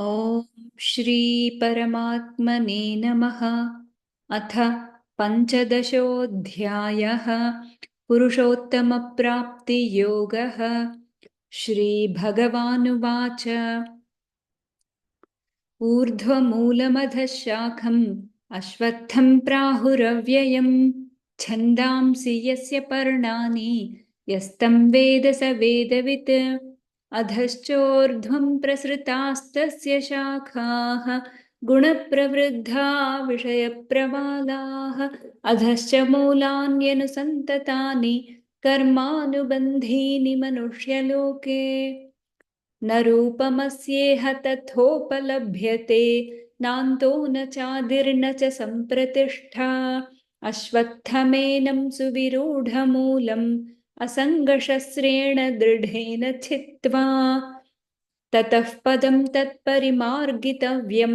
ॐ श्री परमात्मने नमः। अथ पञ्चदशोऽध्यायः पुरुषोत्तमप्राप्तियोगः। श्रीभगवानुवाच ऊर्ध्वमूलमधः शाखम् अश्वत्थं प्राहुरव्ययम् छन्दांसि यस्य पर्णानि यस्तं वेद स वेदवित् अधश्चोर्ध्वं प्रसृतास्तस्य शाखाः गुणप्रवृद्धा विषयप्रवालाः अधश्च मूलान्यनुसन्ततानि कर्मानुबन्धीनि मनुष्यलोके न रूपमस्येह तथोपलभ्यते नान्तो न चादिर्न च सम्प्रतिष्ठा अश्वत्थमेनं सुविरूढमूलम् असङ्गशस्त्रेण दृढेन छित्त्वा ततः पदं तत्परिमार्गितव्यं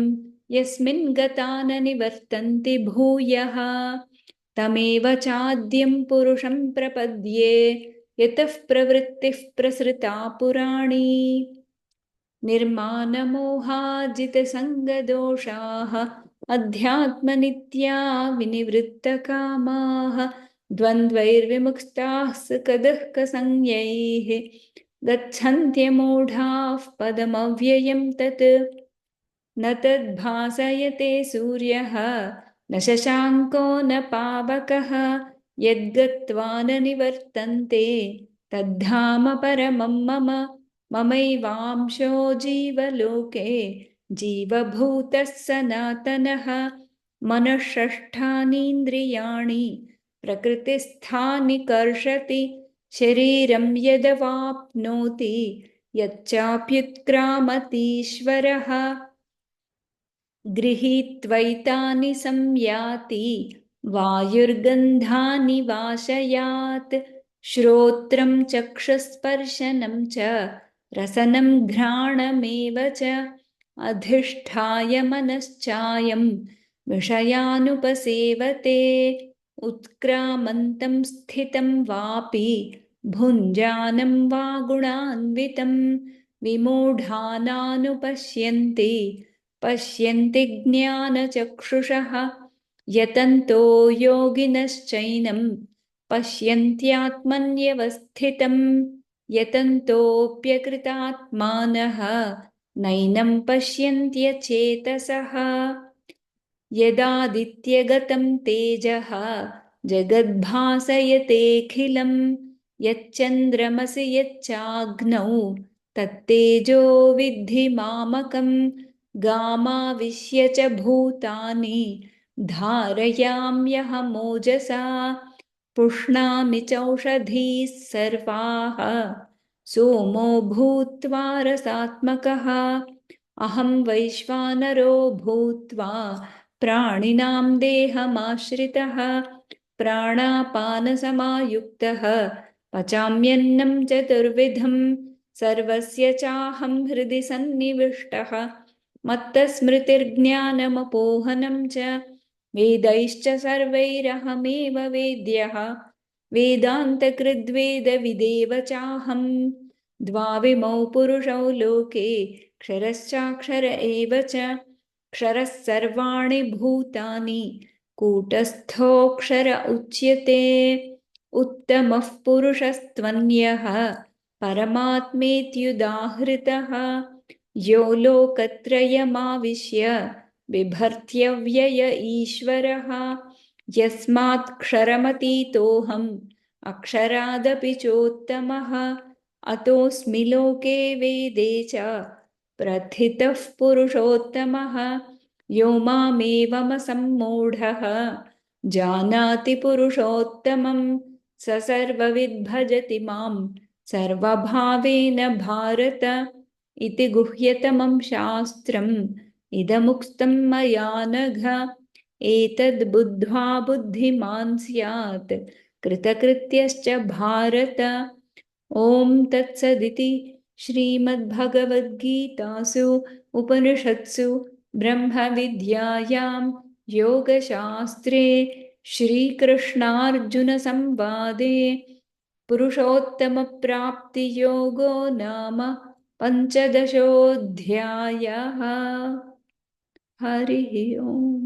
यस्मिन् गता न निवर्तन्ति भूयः तमेव चाद्यं पुरुषं प्रपद्ये यतः प्रवृत्तिः प्रसृता पुराणी निर्मानमोहाजितसङ्गदोषाः अध्यात्मनित्या विनिवृत्तकामाः द्वन्द्वैर्विमुक्ताः सुखदुःखसंज्ञैः गच्छन्त्यमूढाः पदमव्ययं तत् न तद्भासयते सूर्यः न शशाङ्को न पावकः यद्गत्वा न निवर्तन्ते तद्धाम परमं मम ममैवांशो जीवलोके जीवभूतः सनातनः मनःषष्ठानीन्द्रियाणि प्रकृतिस्थानि कर्षति शरीरं यदवाप्नोति यच्चाप्युत्क्रामतीश्वरः गृहीत्वैतानि संयाति वायुर्गन्धानि वाशयात् श्रोत्रं चक्षुस्पर्शनं च रसनं घ्राणमेव च अधिष्ठाय मनश्चायं विषयानुपसेवते उत्क्रामन्तं स्थितं वापि भुञ्जानं वा गुणान्वितं विमूढानानुपश्यन्ति पश्यन्ति ज्ञानचक्षुषः यतन्तो योगिनश्चैनं पश्यन्त्यात्मन्यवस्थितं यतन्तोऽप्यकृतात्मानः नैनं पश्यन्त्यचेतसः यदादित्यगतं तेजः जगद्भासयतेऽखिलं यच्चन्द्रमसि यच्चाग्नौ तत्तेजो विद्धि मामकं गामाविश्य च भूतानि धारयाम्यहमोजसा पुष्णामि चौषधीः सर्वाः सोमो भूत्वा रसात्मकः अहं वैश्वानरो भूत्वा प्राणिनां देहमाश्रितः प्राणापानसमायुक्तः पचाम्यन्नं चतुर्विधं सर्वस्य चाहं हृदि सन्निविष्टः मत्तस्मृतिर्ज्ञानमपोहनं च वेदैश्च सर्वैरहमेव वेद्यः वेदान्तकृद्वेदविदेव चाहं द्वाविमौ पुरुषौ लोके क्षरश्चाक्षर एव च क्षरः सर्वाणि भूतानि कूटस्थोऽक्षर उच्यते उत्तमः पुरुषस्त्वन्यः परमात्मेत्युदाहृतः यो लोकत्रयमाविश्य बिभर्त्यव्यय ईश्वरः यस्मात्क्षरमतीतोऽहम् अक्षरादपि चोत्तमः अतोऽस्मि लोके वेदे च प्रथितः पुरुषोत्तमः यो मामेवमसम्मूढः जानाति पुरुषोत्तमं स सर्वविद् भजति मां सर्वभावेन भारत इति गुह्यतमं शास्त्रम् इदमुक्तं मया नघ एतद् बुद्ध्वा बुद्धिमान् स्यात् कृतकृत्यश्च भारत ॐ तत्सदिति श्रीमद्भगवद्गीतासु उपनिषत्सु ब्रह्मविद्यायां योगशास्त्रे श्रीकृष्णार्जुनसंवादे पुरुषोत्तमप्राप्तियोगो नाम पञ्चदशोऽध्यायः। हरिः ओम्।